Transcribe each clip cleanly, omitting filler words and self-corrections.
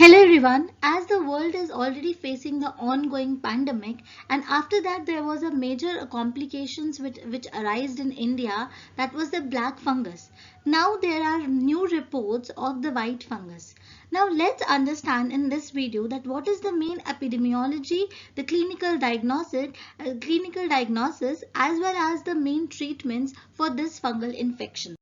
Hello everyone. As the world is already facing the ongoing pandemic, and after that there was a major complications which arose in India, that was the black fungus. Now there are new reports of the white fungus. Now let's understand in this video that what is the main epidemiology, the clinical diagnosis as well as the main treatments for this fungal infection.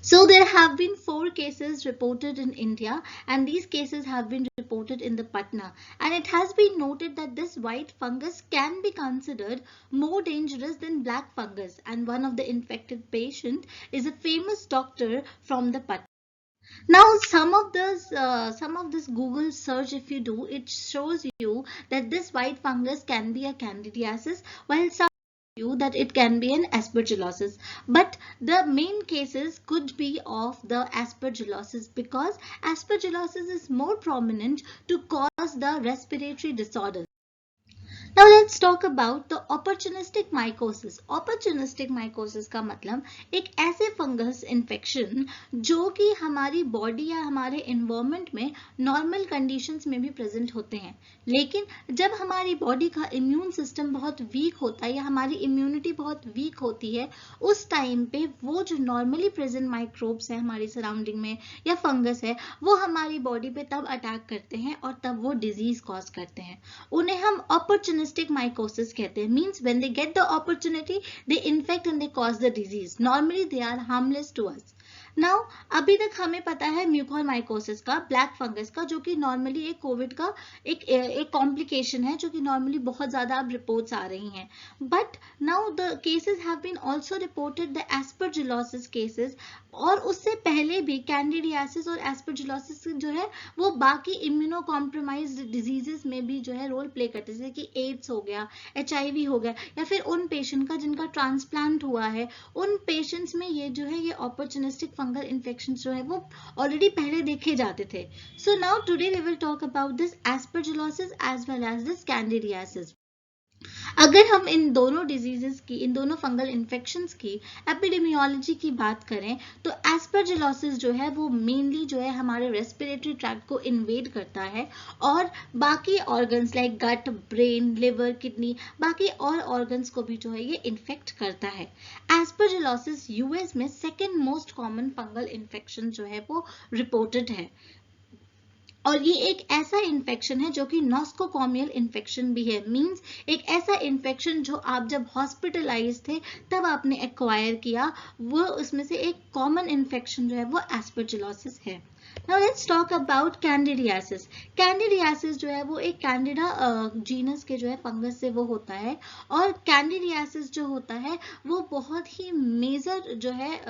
So there have been 4 cases reported in India, and these cases have been reported in the Patna, and it has been noted that this white fungus can be considered more dangerous than black fungus, and one of the infected patient is a famous doctor from the Patna. Now some of this Google search, if you do, it shows you that this white fungus can be a candidiasis, while some you that it can be an aspergillosis, but the main cases could be of the aspergillosis because aspergillosis is more prominent to cause the respiratory disorders. Now let's talk about the opportunistic mycosis. Opportunistic mycosis का मतलब एक ऐसे fungus infection जो कि हमारी body या हमारे environment में नॉर्मल कंडीशंस में भी प्रेजेंट होते हैं, लेकिन जब हमारी बॉडी का इम्यून सिस्टम बहुत वीक होता है या हमारी इम्यूनिटी बहुत वीक होती है, उस टाइम पे वो जो नॉर्मली प्रेजेंट माइक्रोब्स है हमारी सराउंडिंग में या फंगस है, वो हमारी बॉडी पे तब अटैक करते हैं और तब वो डिजीज कॉज करते हैं. उन्हें हम opportunistic mycosis कहते हैं. Means when they get the opportunity, they infect and they cause the disease. Normally they are harmless to us. Now अभी तक हमें पता है म्यूकोरमाइकोसिस का, ब्लैक फंगस का, जो कि नॉर्मली एक कोविड का एक कॉम्प्लिकेशन है, जो कि नॉर्मली बहुत ज्यादा अब रिपोर्ट्स आ रही हैं. But now the cases have been also reported the aspergillosis cases, और उससे पहले भी कैंडिडियासिस और एस्परजिलोसिस जो है वो बाकी इम्यूनो कॉम्प्रोमाइज्ड डिजीजेस में भी जो है रोल प्ले करते हैं, जैसे कि एड्स हो गया, HIV हो गया, या फिर उन पेशेंट का जिनका ट्रांसप्लांट हुआ है, उन पेशेंट्स में ये जो है ये ऑपर्चुनिस्टिक फंगल इन्फेक्शंस जो है वो ऑलरेडी पहले देखे जाते थे. So now today we will talk about this aspergillosis as well as this candidiasis. अगर हम इन दोनों डिजीजेस की, इन दोनों फंगल इन्फेक्शंस की एपिडेमियोलॉजी की बात करें तो एस्परजिलोसिस जो है वो मेनली जो है हमारे रेस्पिरेटरी ट्रैक्ट को इन्वेड करता है और बाकी ऑर्गन्स लाइक गट, ब्रेन, लिवर, किडनी, बाकी और ऑर्गन्स को भी जो है ये इन्फेक्ट करता है. एस्परजिलोसिस यूएस में second most common fungal infection जो है वो रिपोर्टेड है, और ये एक ऐसा इन्फेक्शन है जो कि नॉस्कोकॉमियल इन्फेक्शन भी है. मींस एक ऐसा इन्फेक्शन जो आप जब हॉस्पिटलाइज थे तब आपने एक्वायर किया, वो उसमें से एक कॉमन इन्फेक्शन जो है वो एस्परजिलोसिस है. Now let's talk about candidiasis. Candidiasis जो है वो एक कैंडिडा जीनस के जो है फंगस से वो होता है, और कैंडिडियासिस जो होता है वो बहुत ही मेजर जो है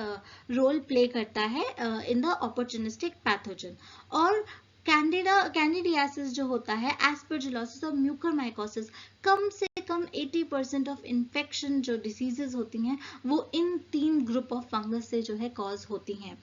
रोल प्ले करता है इन द ऑपर्चुनिस्टिक पैथोजन. और कैंडिडियासिस जो होता है, एस्परजिलोसिस और म्यूकोरमाइकोसिस, कम से कम 80% ऑफ इन्फेक्शन जो डिसीजेस होती हैं वो इन 3 ग्रुप ऑफ फंगस से जो है कॉज होती हैं.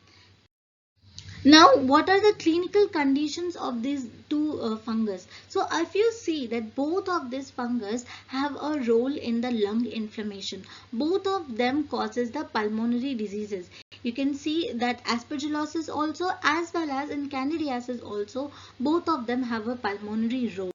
Now, what are the clinical conditions of these two fungus? So, if you see that both of these fungus have a role in the lung inflammation, both of them causes the pulmonary diseases. You can see that aspergillosis also as well as in candidiasis also, both of them have a pulmonary role.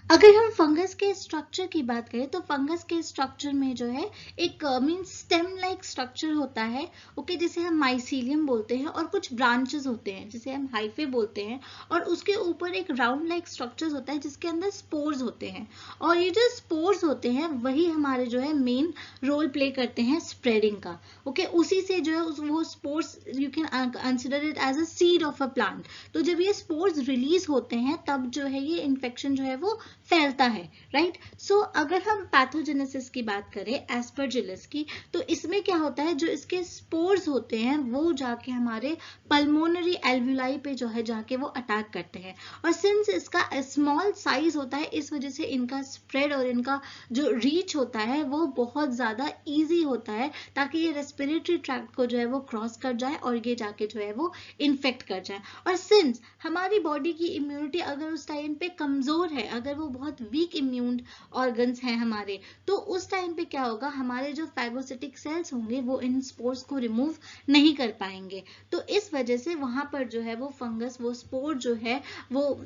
अगर हम fungus के structure की बात करें तो fungus के structure में जो है एक मींस स्टेम लाइक स्ट्रक्चर होता है, ओके, जिसे हम माइसीलियम बोलते हैं, और कुछ ब्रांचेस होते हैं जिसे हम हाइफे बोलते हैं, और उसके ऊपर एक राउंड लाइक स्ट्रक्चर होता है जिसके अंदर स्पोर्स होते हैं, और ये जो स्पोर्स होते हैं वही हमारे जो है मेन रोल प्ले करते हैं स्प्रेडिंग का. ओके, उसी से जो है वो spores you can consider it as a seed of a plant. तो जब ये स्पोर्स रिलीज होते हैं तब जो है ये इन्फेक्शन जो है वो फैलता है, राइट. सो अगर हम पैथोजेनेसिस की बात करें एस्परजिलस की, तो इसमें क्या होता है, जो इसके स्पोर्स होते हैं वो जाके हमारे पल्मोनरी एल्वुलाई पे जो है जाके वो अटैक करते हैं, और सिंस इसका स्मॉल साइज होता है इस वजह से इनका स्प्रेड और इनका जो रीच होता है वो बहुत ज्यादा इजी होता है, ताकि ये रेस्पिरेटरी ट्रैक्ट को जो है वो क्रॉस कर जाए और ये जाके जो है वो इन्फेक्ट कर जाए. और सिंस हमारी बॉडी की इम्यूनिटी अगर उस टाइम पे कमजोर है, अगर वो बहुत वीक इम्यून ऑर्गन्स हैं हमारे, तो उस टाइम पे क्या होगा, हमारे जो फैगोसिटिक सेल्स होंगे वो इन स्पोर्स को रिमूव नहीं कर पाएंगे। तो इस वजह से वहां पर जो है वो फंगस, वो स्पोर जो है वो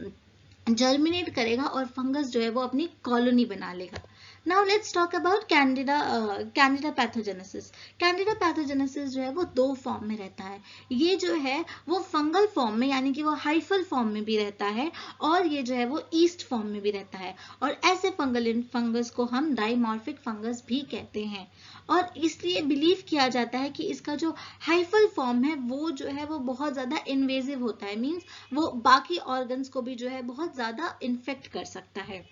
जर्मिनेट करेगा और फंगस जो है वो अपनी कॉलोनी बना लेगा। Now let's talk about Candida pathogenesis. Candida pathogenesis जो है वो दो फॉर्म में रहता है। ये जो है वो फंगल फॉर्म में यानी कि वो हाइफल फॉर्म में भी रहता है, और ये जो है वो ईस्ट फॉर्म में भी रहता है, और ऐसे फंगस को हम डाइमॉर्फिक फंगस भी कहते हैं। और इसलिए बिलीव किया जाता है कि इसका जो हाइफल फॉर्म है वो जो है वो बहुत ज्यादा इन्वेजिव होता है, मींस वो बाकी ऑर्गन्स को भी जो है बहुत ज्यादा इन्फेक्ट कर सकता है।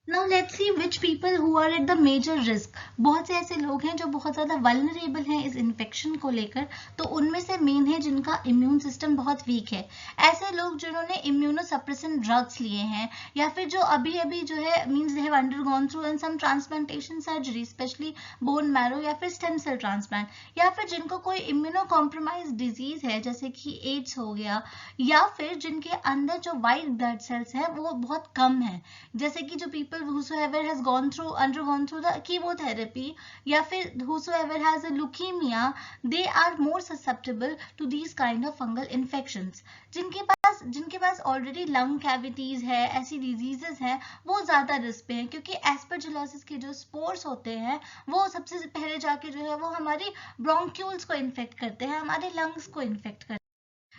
Now let's see which people who are at the major risk. बहुत से ऐसे लोग हैं जो बहुत ज़्यादा वल्नरेबल हैं इस इन्फेक्शन को लेकर, तो उनमें से मेन है जिनका इम्यून सिस्टम बहुत वीक है। ऐसे लोग जिन्होंने इम्यूनोसप्रेसेंट ड्रग्स लिए हैं, या फिर जो अभी अभी जो है means they have undergone through in some transplantation surgery, specially bone marrow या फिर स्टेम सेल ट्रांसप्लांट, या फिर जिनको कोई इम्यूनो कॉम्प्रोमाइज डिजीज है जैसे कि एड्स हो गया, या फिर जिनके अंदर जो वाइट ब्लड सेल्स हैं वो बहुत कम है, जैसे कि जो people whosoever has undergone through the chemotherapy, या फिर whosoever has a leukemia, they are more susceptible to these kind of fungal infections. जिनके पास ऑलरेडी लंग कैविटीज है, ऐसी डिजीजेस हैं, वो ज्यादा रिस्क पे हैं, क्योंकि एस्परजिलोसिस के जो स्पोर्स होते हैं वो सबसे पहले जाके जो है वो हमारी ब्रोंक्यूल्स को इन्फेक्ट करते हैं, हमारे लंग्स को इन्फेक्ट करते हैं।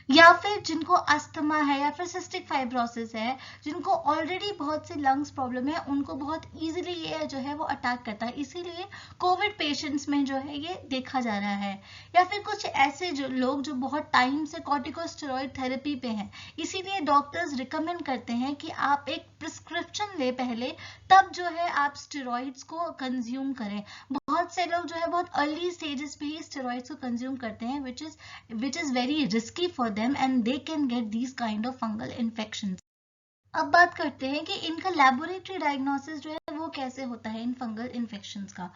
या फिर जिनको अस्थमा है या फिर सिस्टिक फाइब्रोसिस है, जिनको ऑलरेडी बहुत से लंग्स प्रॉब्लम है, उनको बहुत इजीली ये जो है वो अटैक करता है, इसीलिए कोविड पेशेंट्स में जो है ये देखा जा रहा है। या फिर कुछ ऐसे जो लोग जो बहुत टाइम से कॉर्टिकोस्टेरॉइड थेरेपी पे हैं, इसीलिए डॉक्टर्स रिकमेंड करते हैं कि आप एक प्रिस्क्रिप्शन ले पहले, तब जो है आप स्टेरॉइड्स को कंज्यूम करें। बहुत से लोग जो है बहुत अर्ली स्टेजेस पे ही स्टेरॉइड्स को कंज्यूम करते हैं, which is very risky for them and they can get these kind of fungal infections. अब बात करते हैं कि इनका लैबोरेटरी डायग्नोसिस जो है वो कैसे होता है इन फंगल इन्फेक्शंस का।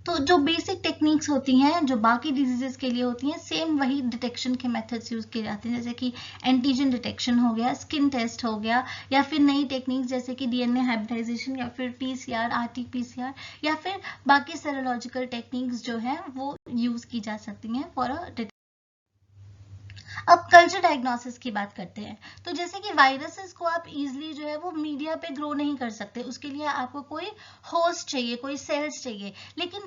तो जो बेसिक टेक्निक्स होती हैं जो बाकी डिजीजेस के लिए होती हैं, सेम वही डिटेक्शन के मेथड्स यूज किए जाते हैं, जैसे कि एंटीजन डिटेक्शन हो गया, स्किन टेस्ट हो गया, या फिर नई टेक्निक्स जैसे कि डीएनए हाइब्रिडाइजेशन, या फिर पीसीआर, आरटी-पीसीआर, या फिर बाकी सेरोलॉजिकल टेक्निक्स जो है वो यूज की जा सकती हैं फॉर अ। अब कल्चर डायग्नोसिस की बात करते हैं। तो जैसे कि वायरसेस को आप इजीली जो है वो मीडिया पे ग्रो नहीं कर सकते, उसके लिए आपको कोई होस्ट चाहिए, कोई सेल्स चाहिए, लेकिन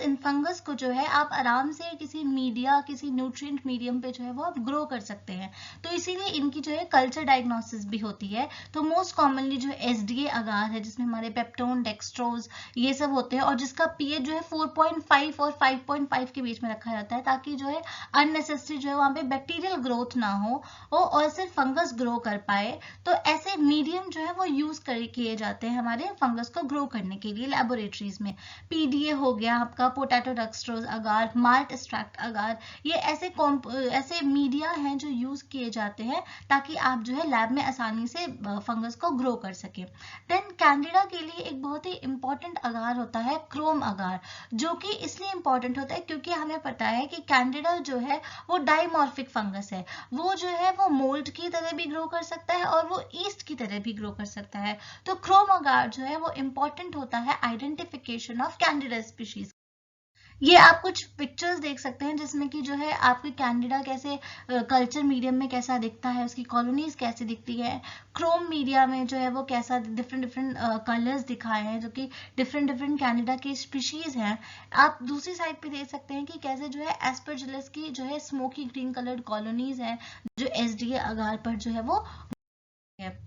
इन फंगस को जो है आप आराम से किसी मीडिया, किसी न्यूट्रिएंट मीडियम पे जो है वो आप ग्रो कर सकते हैं। तो इसीलिए इनकी जो है कल्चर डायग्नोसिस भी होती है। तो मोस्ट कॉमनली जो एसडीए अगार है, जिसमें हमारे पेप्टोन, डेक्सट्रोज ये सब होते हैं, और जिसका पीएच जो है 4.5 और 5.5 के बीच में रखा जाता है, ताकि जो है अननेसेसरी जो है वहां पे बैक्टीरियल ग्रोथ ना हो और सिर्फ फंगस ग्रो कर पाए। तो ऐसे मीडियम जो है वो यूज किए जाते हैं हमारे फंगस को ग्रो करने के लिए लैबोरेटरीज में। पीडीए हो गया आपका, पोटैटो डेक्सट्रोज अगार, माल्ट एक्सट्रैक्ट अगार, ये ऐसे मीडिया हैं जो यूज किए जाते हैं ताकि आप जो है लैब में आसानी से फंगस को ग्रो कर सके। देन कैंडिडा के लिए एक बहुत ही इंपॉर्टेंट अगार होता है क्रोम अगार, जो कि इसलिए इंपॉर्टेंट होता है क्योंकि हमें पता है कि कैंडिडा जो है वो डाइमॉर्फिक फंगस है, वो जो है वो मोल्ड की तरह भी ग्रो कर सकता है और वो ईस्ट की तरह भी ग्रो कर सकता है। तो क्रोम अगार जो है वो इंपॉर्टेंट होता है आइडेंटिफिकेशन ऑफ कैंडिडा स्पीशीज। ये आप कुछ पिक्चर्स देख सकते हैं जिसमें कि जो है आपके कैंडिडा कैसे कल्चर मीडियम में कैसा दिखता है, उसकी कॉलोनीज कैसे दिखती है, क्रोम मीडिया में जो है वो कैसा डिफरेंट कलर्स दिखाए हैं जो कि डिफरेंट कैंडिडा के स्पीशीज हैं। आप दूसरी साइड पे देख सकते हैं कि कैसे जो है एस्परजिलस की जो है स्मोकी ग्रीन कलर्ड कॉलोनीज हैं जो एसडीए अगार पर जो है वो है।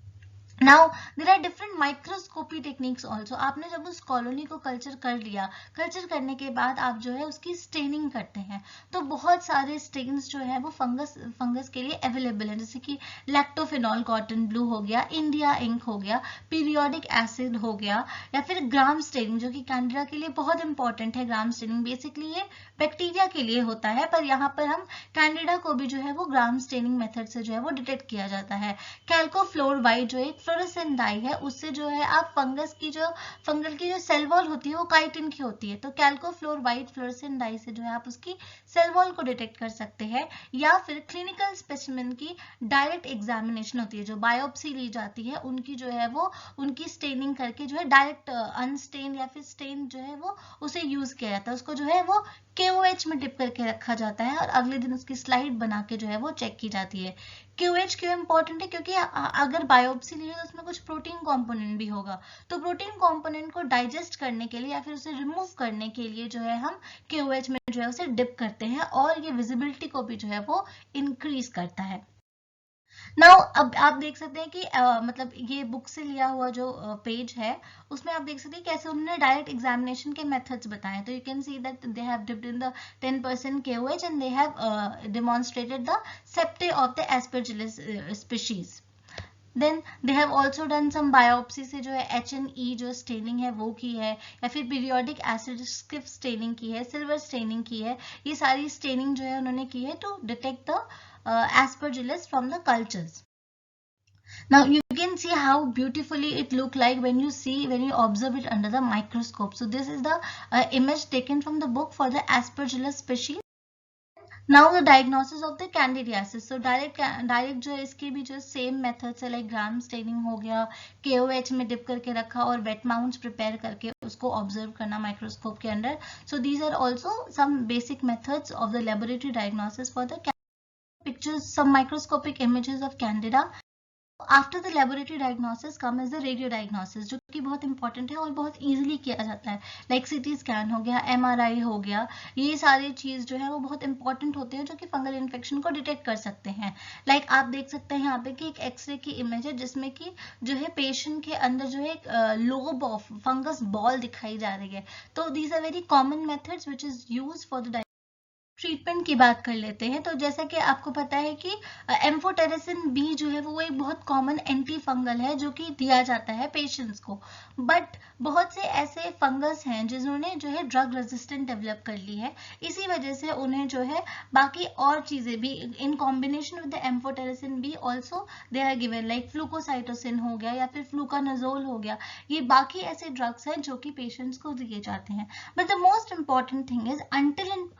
Now there are different microscopy techniques also. आपने जब उस कॉलोनी को कल्चर कर लिया, कल्चर करने के बाद आप जो है उसकी स्टेनिंग करते हैं, तो बहुत सारे स्टेन्स जो है वो फंगस के लिए अवेलेबल है, जैसे कि लैक्टोफिनॉल कॉटन ब्लू हो गया, इंडिया इंक हो गया, पीरियोडिक एसिड हो गया, या फिर ग्राम स्टेनिंग जो कि कैंडिडा के लिए बहुत इंपॉर्टेंट है। ग्राम स्टेनिंग बेसिकली ये बैक्टीरिया के लिए होता है, पर यहाँ पर हम कैंडिडा को भी जो है वो ग्राम स्टेनिंग मेथड से जो है वो डिटेक्ट किया जाता है। कैल्कोफ्लोर वाइट जो एक फ्लोरेसेंट डाई है उससे जो है आप फंगल की जो सेल वॉल होती है वो काइटिन की होती है, तो कैल्कोफ्लोर वाइट फ्लोरेसेंट डाई से जो है आप उसकी सेल वॉल को डिटेक्ट कर सकते हैं। या फिर क्लिनिकल स्पेसिमेन की डायरेक्ट एग्जामिनेशन होती है, जो बायोप्सी ली जाती है उनकी जो है वो उनकी स्टेनिंग करके जो है डायरेक्ट अनस्टेन या फिर स्टेन जो है वो उसे यूज किया जाता है, उसको जो है वो KOH में डिप करके रखा जाता है और अगले दिन उसकी स्लाइड बना के जो है वो चेक की जाती है। QH क्यों इंपॉर्टेंट है, क्योंकि अगर बायोप्सी ली है तो उसमें कुछ प्रोटीन कंपोनेंट भी होगा, तो प्रोटीन कंपोनेंट को डाइजेस्ट करने के लिए या फिर उसे रिमूव करने के लिए जो है हम QH में जो है उसे डिप करते हैं और ये विजिबिलिटी को भी जो है वो इंक्रीज करता है। नाउ अब आप देख सकते हैं कि मतलब ये बुक से लिया हुआ जो पेज है उसमें आप देख सकते हैं कैसे उन्होंने डायरेक्ट एग्जामिनेशन के मेथड्स बताए, तो you can see that they have dipped in the 10% KOH and they have demonstrated the septae of the Aspergillus species. Then they have also done some biopsy से जो है H&E जो staining है वो की है, या फिर पीरियोडिक एसिड स्किप स्टेनिंग की है, सिल्वर स्टेनिंग की है, ये सारी स्टेनिंग जो है उन्होंने की है to detect the Aspergillus from the cultures. Now you can see how beautifully it look like when you observe it under the microscope. So this is the image taken from the book for the Aspergillus species. Now the diagnosis of the candidiasis. So direct जो है इसके भी जो same methods है, like gram staining हो गया, KOH में dip करके रखा और wet mounts prepare करके उसको observe करना microscope के अंदर. So these are also some basic methods of the laboratory diagnosis for the pictures, some microscopic images of candida. After the laboratory diagnosis come is the radio diagnosis, जो कि बहुत important है और बहुत easily किया जाता है, लाइक CT स्कैन हो गया, MRI हो गया, ये सारी चीज जो है वो बहुत इंपॉर्टेंट होते हैं जो कि फंगल इन्फेक्शन को डिटेक्ट कर सकते हैं। लाइक आप देख सकते हैं यहाँ पे कि एक एक्सरे की इमेज है जिसमें कि जो है पेशेंट के अंदर जो है एक लोब ऑफ फंगस बॉल दिखाई जा रही है, तो these are very common methods which is use for the treatment की बात कर लेते हैं। तो जैसा कि आपको पता है कि एम्फोटेरिसिन बी जो है वो एक बहुत कॉमन एंटी फंगल है जो कि दिया जाता है पेशेंट्स को, बट बहुत से ऐसे फंगस हैं जिन्होंने जो है ड्रग रेजिस्टेंट डेवलप कर ली है, इसी वजह से उन्हें जो है बाकी और चीजें भी in combination with the amphotericin B also they are given, like flucytosine हो गया या फिर फ्लूकानोजोल हो गया, ये बाकी ऐसे ड्रग्स हैं जो कि पेशेंट्स को दिए जाते हैं। But the most important thing is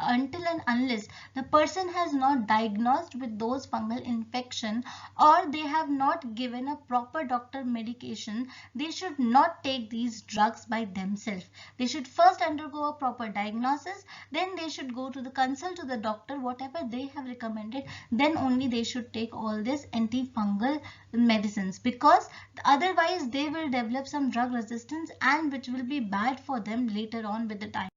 until and unless the person has not diagnosed with those fungal infection or they have not given a proper doctor medication, they should not take these drugs by themselves. They should first undergo a proper diagnosis, then they should go to the consult to the doctor, whatever they have recommended, then only they should take all this antifungal medicines, because otherwise they will develop some drug resistance and which will be bad for them later on with the time.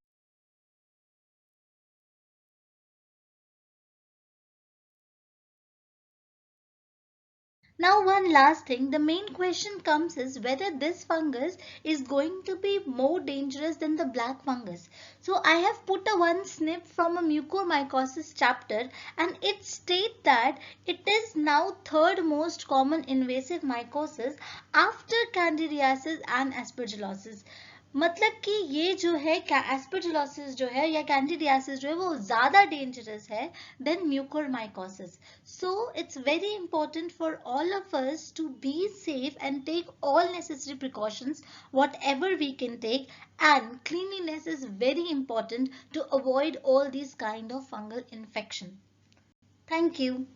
Now one last thing, the main question comes is whether this fungus is going to be more dangerous than the black fungus. So I have put a one snip from a mucormycosis chapter and it states that it is now third most common invasive mycosis after candidiasis and aspergillosis. मतलब कि ये जो है aspergillosis जो है या candidiasis जो है वो ज्यादा डेंजरस है then mucormycosis. So it's very important for all of us to be safe and take all necessary precautions whatever we can take, and cleanliness is very important to avoid all these kind of fungal infection. Thank you.